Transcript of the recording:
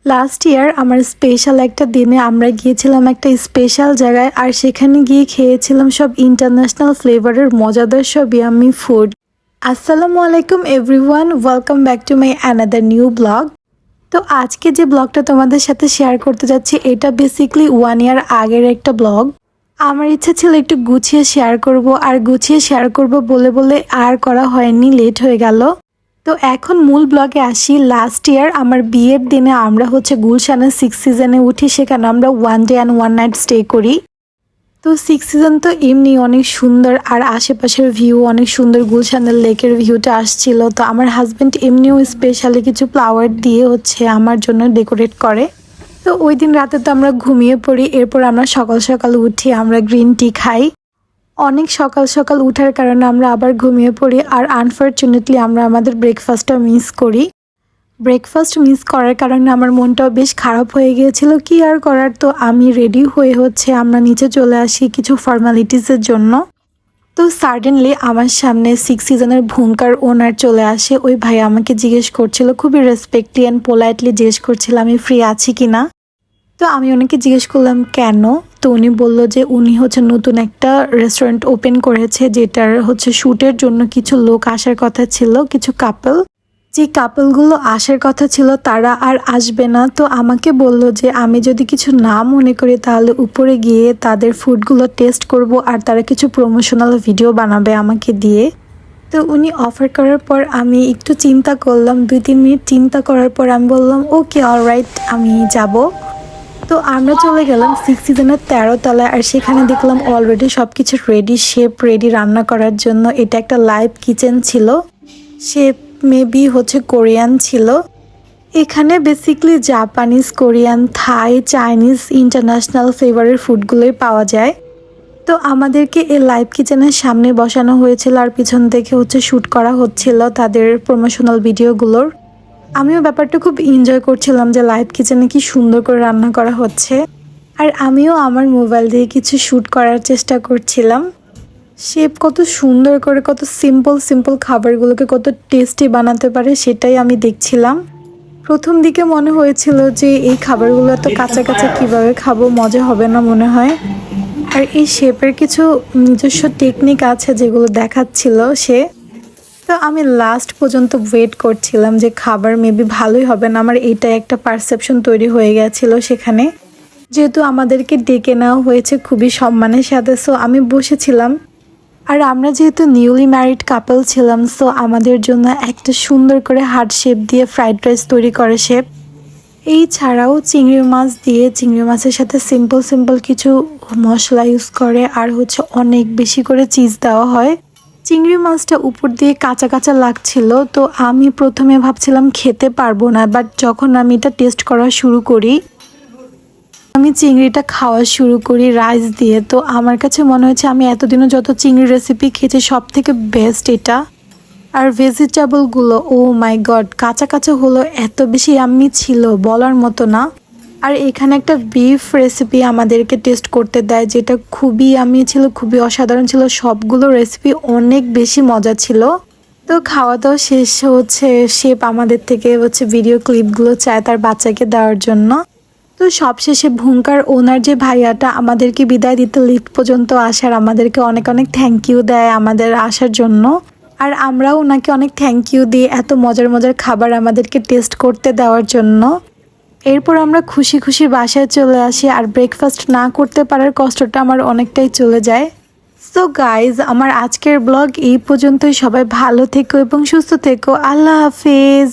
Last year আমার special একটা দিনে আমরা গিয়েছিলাম একটা স্পেশাল জায়গায়, আর সেখানে গিয়ে খেয়েছিলাম সব ইন্টারন্যাশনাল ফ্লেভারের মজাদার সব ইয়াম্মি ফুড। আসসালামু আলাইকুম everyone, welcome back to my another new blog. তো আজকে যে ব্লগটা তোমাদের সাথে শেয়ার করতে যাচ্ছি, এটা বেসিক্যালি 1 ইয়ার আগের একটা ব্লগ। আমার ইচ্ছা ছিল একটু গুছিয়ে শেয়ার করব, আর গুছিয়ে শেয়ার করব বলে বলে আর করা হয়নি, লেট হয়ে গেল। তো এখন মূল ব্লগে আসি। লাস্ট ইয়ার আমার বিয়ের দিনে আমরা গুলশানের 6 সিজনে উঠি, সেখানে আমরা 1 ডে অ্যান্ড 1 নাইট স্টে করি। তো 6 সিজন তো এমনি অনেক সুন্দর, আর আশেপাশের ভিউ অনেক সুন্দর, গুলশানের লেকের ভিউটা আসছিল। তো আমার হাজব্যান্ড এমনিও স্পেশালি কিছু ফ্লাওয়ার দিয়ে আমার জন্য ডেকোরেট করে। তো ওই দিন রাতে তো আমরা ঘুমিয়ে পড়ি, এরপর আমরা সকাল সকাল উঠি, আমরা গ্রিন টি খাই। অনেক সকাল সকাল উঠার কারণে আমরা আবার ঘুমিয়ে পড়ি, আর আনফর্চুনেটলি আমরা আমাদের ব্রেকফাস্টটা মিস করি। ব্রেকফাস্ট মিস করার কারণে আমার মনটাও বেশ খারাপ হয়ে গিয়েছিল। কি আর করার, তো আমি রেডি হয়ে আমরা নিচে চলে আসি কিছু ফর্মালিটিসের জন্য। তো সাডেনলি আমার সামনে 6 সিজনের ভুঙ্কার ওনার চলে আসে। ওই ভাই আমাকে জিজ্ঞেস করছিল, খুবই রেসপেক্টলি অ্যান্ড পোলাইটলি জিজ্ঞেস করছিল আমি ফ্রি আছি কিনা। তো আমি ওনাকে জিজ্ঞেস করলাম কেন। তো উনি বলল যে উনি নতুন একটা রেস্টুরেন্ট ওপেন করেছে, যেটার শ্যুটের জন্য কিছু লোক আসার কথা ছিল, কিছু কাপল। যে কাপলগুলো আসার কথা ছিল তারা আর আসবে না। তো আমাকে বলল যে আমি যদি কিছু না মনে করি তাহলে উপরে গিয়ে তাদের ফুডগুলো টেস্ট করব, আর তারা কিছু প্রমোশনাল ভিডিও বানাবে আমাকে দিয়ে। তো উনি অফার করার পর আমি একটু চিন্তা করলাম, 2-3 মিনিট চিন্তা করার পর আমি বললাম ওকে অলরাইট, আমি যাব। তো আমরা চলে গেলাম 6 সিজনের 13 তলায়, আর সেখানে দেখলাম অলরেডি সব কিছু রেডি, শেফ রেডি রান্না করার জন্য। এটা একটা লাইভ কিচেন ছিল, শেফ মেবি কোরিয়ান ছিল। এখানে বেসিক্যালি জাপানিজ, কোরিয়ান, থাই, চাইনিজ, ইন্টারন্যাশনাল ফ্লেভারের ফুডগুলোই পাওয়া যায়। তো আমাদেরকে এই লাইভ কিচেনের সামনে বসানো হয়েছিল, আর পিছন থেকে শ্যুট করা হচ্ছিল তাদের প্রমোশনাল ভিডিওগুলোর। আমিও ব্যাপারটা খুব এনজয় করছিলাম যে লাইভ কিচেনে কি সুন্দর করে রান্না করা হচ্ছে, আর আমিও আমার মোবাইল দিয়ে কিছু শ্যুট করার চেষ্টা করছিলাম। শেফ কত সুন্দর করে, কত সিম্পল খাবারগুলোকে কত টেস্টি বানাতে পারে সেটাই আমি দেখছিলাম। প্রথম দিকে মনে হয়েছিল যে এই খাবারগুলো এত কাঁচা কাঁচা কীভাবে খাবো, মজা হবে না মনে হয়। আর এই শেফের কিছু নিজস্ব টেকনিক আছে যেগুলো দেখাচ্ছিল সে। তো আমি লাস্ট পর্যন্ত ওয়েট করছিলাম যে খাবার মেবি ভালোই হবে না, আমার এইটাই একটা পারসেপশন তৈরি হয়ে গেছিল সেখানে। যেহেতু আমাদেরকে ডেকে নেওয়া হয়েছে খুবই সম্মানের সাথে, সো আমি বসেছিলাম। আর আমরা যেহেতু নিউলি ম্যারিড কাপল ছিলাম, সো আমাদের জন্য একটা সুন্দর করে হার্ট শেপ দিয়ে ফ্রাইড রাইস তৈরি করে শেফ। এই ছাড়াও চিংড়ি মাছ দিয়ে, চিংড়ি মাছের সাথে সিম্পল কিছু মশলা ইউজ করে, আর অনেক বেশি করে চিজ দেওয়া হয়। চিংড়ি মাছটা উপর দিয়ে কাঁচা কাঁচা লাগছিল, তো আমি প্রথমে ভাবছিলাম খেতে পারবো না, বাট যখন আমি এটা টেস্ট করা শুরু করি, আমি চিংড়িটা খাওয়া শুরু করি রাইস দিয়ে। তো আমার কাছে মনে হয়েছে আমি এতদিনও যত চিংড়ি রেসিপি খেয়েছি সব থেকে বেস্ট এটা। আর ভেজিটেবলগুলো, ও মাই গড, কাঁচা কাঁচা হলো, এত বেশি ইয়াম্মি ছিল বলার মতো না। আর এখানে একটা বিফ রেসিপি আমাদেরকে টেস্ট করতে দেয়, যেটা খুবই ইয়াম্মি ছিল, খুবই অসাধারণ ছিল। সবগুলো রেসিপি অনেক বেশি মজা ছিল। তো খাওয়া দাওয়া শেষ শেফ আমাদের থেকে ভিডিও ক্লিপগুলো চায় তার বাচ্চাকে দেওয়ার জন্য। তো সবশেষে ভুঙ্কার ওনার যে ভাইয়াটা আমাদেরকে বিদায় দিতে লিফট পর্যন্ত আসার, আমাদেরকে অনেক অনেক থ্যাংক ইউ দেয় আমাদের আসার জন্য। আর আমরাও ওনাকে অনেক থ্যাংক ইউ দিই এত মজার মজার খাবার আমাদেরকে টেস্ট করতে দেওয়ার জন্য। এরপর আমরা খুশি খুশি বাসায় চলে আসি, আর ব্রেকফাস্ট না করতে পারার কষ্টটা আমার অনেকটাই চলে যায়। সো গাইজ, আমার আজকের ব্লগ এই পর্যন্তই। সবাই ভালো থেকো এবং সুস্থ থেকো। আল্লাহ হাফেজ।